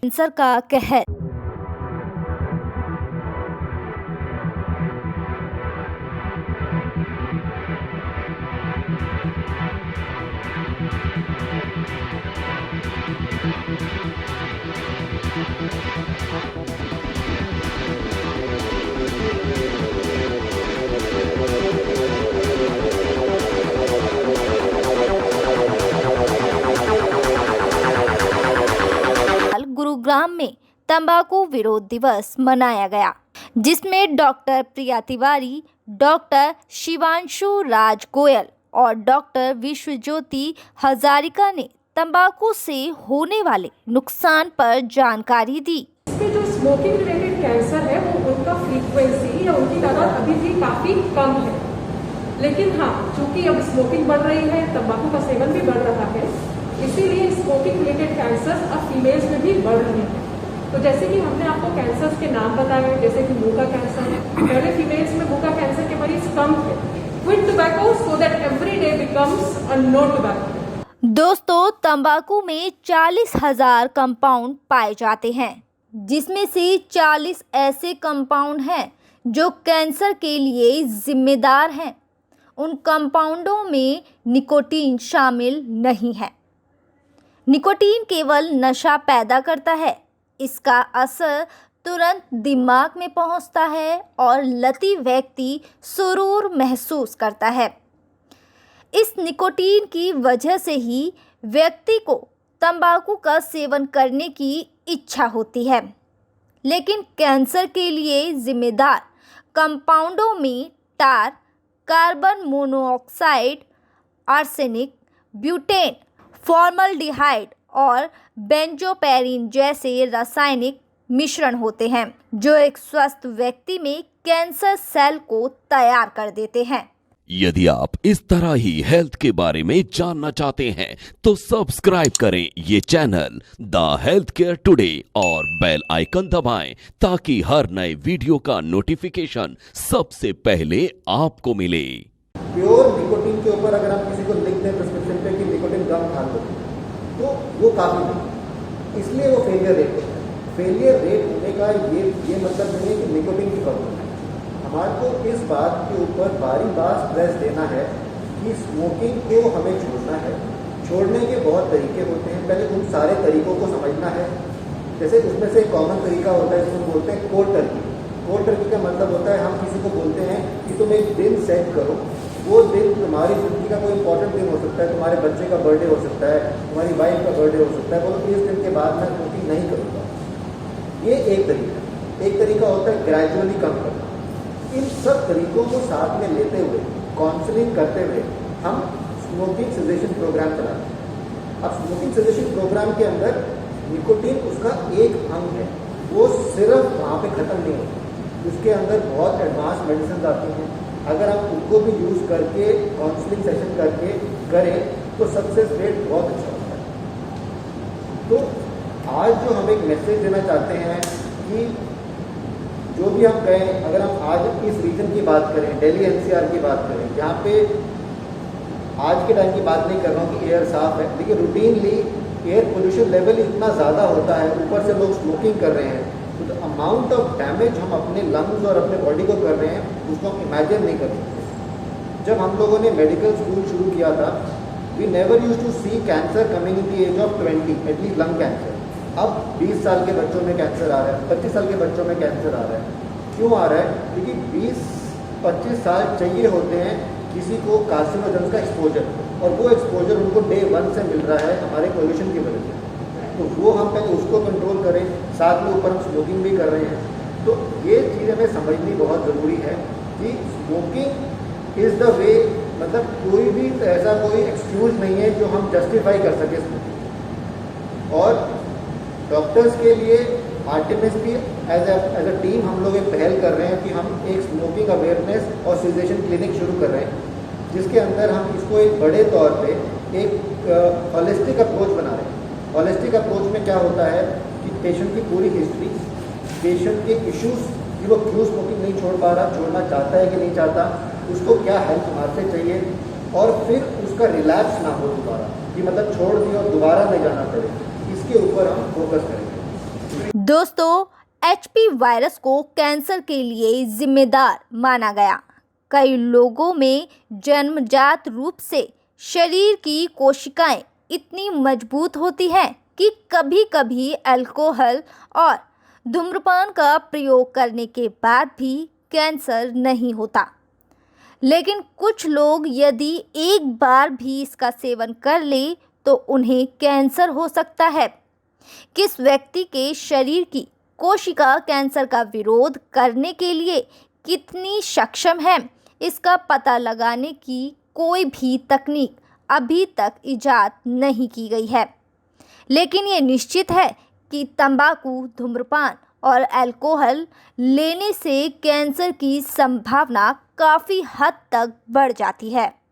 Cancer का कहर। गुरुग्राम में तंबाकू विरोध दिवस मनाया गया, जिसमें डॉक्टर प्रिया तिवारी, डॉक्टर शिवांशु राज गोयल और डॉक्टर विश्वज्योति हजारिका ने तंबाकू से होने वाले नुकसान पर जानकारी दी। इसमें जो स्मोकिंग रिलेटेड कैंसर है वो उनका फ्रीक्वेंसी या उनकी तादाद अभी भी काफ़ी कम है, लेकिन हाँ, चूंकि अब स्मोकिंग बढ़ रही है, तंबाकू का सेवन भी बढ़ रहा है, इसीलिए स्मोकिंग रिलेटेड कैंसर अब फीमेल्स में भी बढ़ रहे हैं। तो जैसे कि हमने आपको कैंसर्स के नाम बताए, जैसे कि मुंह का कैंसर है, पहले फीमेल्स में मुंह का कैंसर के मरीज कम थे। Quit tobacco so that every day becomes a no tobacco. दोस्तों, तंबाकू में 40,000 कंपाउंड पाए जाते हैं, जिसमें से 40 ऐसे कंपाउंड हैं जो कैंसर के लिए जिम्मेदार हैं। उन कंपाउंडों में निकोटीन शामिल नहीं है। निकोटीन केवल नशा पैदा करता है। इसका असर तुरंत दिमाग में पहुंचता है और लती व्यक्ति सुरूर महसूस करता है। इस निकोटीन की वजह से ही व्यक्ति को तंबाकू का सेवन करने की इच्छा होती है। लेकिन कैंसर के लिए जिम्मेदार कंपाउंडों में tar, carbon monoxide, arsenic, butane, formaldehyde और बेंजोपेरिन जैसे रासायनिक मिश्रण होते हैं, जो एक स्वस्थ व्यक्ति में कैंसर सेल को तैयार कर देते हैं। यदि आप इस तरह ही हेल्थ के बारे में जानना चाहते हैं तो सब्सक्राइब करें ये channel the health care today और बेल आइकन दबाएं ताकि हर नए वीडियो का नोटिफिकेशन सबसे पहले आपको मिले। प्योर निकोटीन के ऊपर अगर हम किसी को लिख दें प्रिस्क्रिप्शन पे कि निकोटीन कम खा लो तो वो काफ़ी नहीं, इसलिए वो फेलियर रेट होता है। फेलियर रेट होने का ये मतलब नहीं है कि निकोटीन की प्रॉब्लम है। हमारे को इस बात के ऊपर बारी बार स्ट्रेस देना है कि स्मोकिंग को हमें छोड़ना है। छोड़ने के बहुत तरीके होते हैं, पहले उन सारे तरीकों को समझना है। जैसे उसमें से एक कॉमन तरीका होता है जिसको बोलते हैं कोल्ड टर्की। कोल्ड टर्की का मतलब होता है हम किसी को बोलते हैं कि तुम एक दिन सेट करो, वो दिन तुम्हारी ज़िंदगी का कोई इंपॉर्टेंट दिन हो सकता है, तुम्हारे बच्चे का बर्थडे हो सकता है, तुम्हारी वाइफ का बर्थडे हो सकता है, बोलो इस दिन के बाद मैं स्मोकिंग नहीं करूँगा। ये एक तरीका। एक तरीका होता है ग्रेजुअली कम करना। इन सब तरीकों को साथ में लेते हुए, काउंसलिंग करते हुए हम स्मोकिंग सेसेशन प्रोग्राम चलाते हैं। अब स्मोकिंग सेसेशन प्रोग्राम के अंदर निकोटीन उसका एक अंग है, वो सिर्फ वहाँ पे ख़त्म नहीं होता। उसके अंदर बहुत एडवांस मेडिसिन आती हैं। अगर हम उनको भी यूज़ करके काउंसलिंग सेशन करके करें तो सक्सेस रेट बहुत अच्छा होता है। तो आज जो हम एक मैसेज देना चाहते हैं कि जो भी हम कहें, अगर हम आज इस रीजन की बात करें, दिल्ली एनसीआर की बात करें, जहाँ पे आज के टाइम की बात नहीं कर रहा हूँ कि एयर साफ है, लेकिन रूटीनली एयर पोल्यूशन लेवल इतना ज़्यादा होता है, ऊपर से लोग स्मोकिंग कर रहे हैं, तो द अमाउंट ऑफ डैमेज हम अपने लंग्स और अपने बॉडी को कर रहे हैं उसको हम इमेजिन नहीं कर सकते। जब हम लोगों ने मेडिकल स्कूल शुरू किया था, we never use to see cancer coming in the age of 20, at least lung cancer. अब 20 साल के बच्चों में कैंसर आ रहा है, 25 साल के बच्चों में कैंसर आ रहा है। क्यों आ रहा है? क्योंकि 20-25 साल चाहिए होते हैं किसी को कार्सिनोजेंस का एक्सपोजर, और वो एक्सपोजर उनको डे 1 से मिल रहा है हमारे पोल्यूशन की वजह से। तो वो हम पहले उसको कंट्रोल करें, साथ में ऊपर हम स्मोकिंग भी कर रहे हैं। तो ये चीज़ हमें समझनी बहुत ज़रूरी है कि स्मोकिंग इज़ द वे, मतलब कोई भी ऐसा कोई एक्सक्यूज़ नहीं है जो हम जस्टिफाई कर सके स्मोकिंग। और डॉक्टर्स के लिए आर्टिमिस भी एज अ टीम हम लोग एक पहल कर रहे हैं कि हम एक स्मोकिंग अवेयरनेस और सेसेशन क्लिनिक शुरू कर रहे हैं, जिसके अंदर हम इसको एक बड़े तौर पे एक हॉलिस्टिक अप्रोच बना रहे हैं। हॉलिस्टिक अप्रोच में क्या होता है कि पेशेंट की पूरी हिस्ट्री, पेशेंट के इश्यूज कि वो क्यों स्मोकिंग नहीं छोड़ पा रहा, छोड़ना चाहता है कि नहीं चाहता, उसको क्या हेल्प हमारे से चाहिए, और फिर उसका रिलैप्स ना हो दोबारा, कि मतलब छोड़ दिया और दोबारा नहीं जाना पड़े, इसके ऊपर हम फोकस करेंगे। दोस्तों, एचपी वायरस को कैंसर के लिए जिम्मेदार माना गया। कई लोगों में जन्मजात रूप से शरीर की कोशिकाएं इतनी मजबूत होती हैं कि कभी-कभी अल्कोहल और धूम्रपान का प्रयोग करने के बाद भी कैंसर नहीं होता। लेकिन कुछ लोग यदि एक बार भी इसका सेवन कर ले तो उन्हें कैंसर हो सकता है। किस व्यक्ति के शरीर की कोशिका कैंसर का विरोध करने के लिए कितनी सक्षम है, इसका पता लगाने की कोई भी तकनीक अभी तक इजाद नहीं की गई है। लेकिन ये निश्चित है कि तंबाकू, धूम्रपान और अल्कोहल लेने से कैंसर की संभावना काफ़ी हद तक बढ़ जाती है।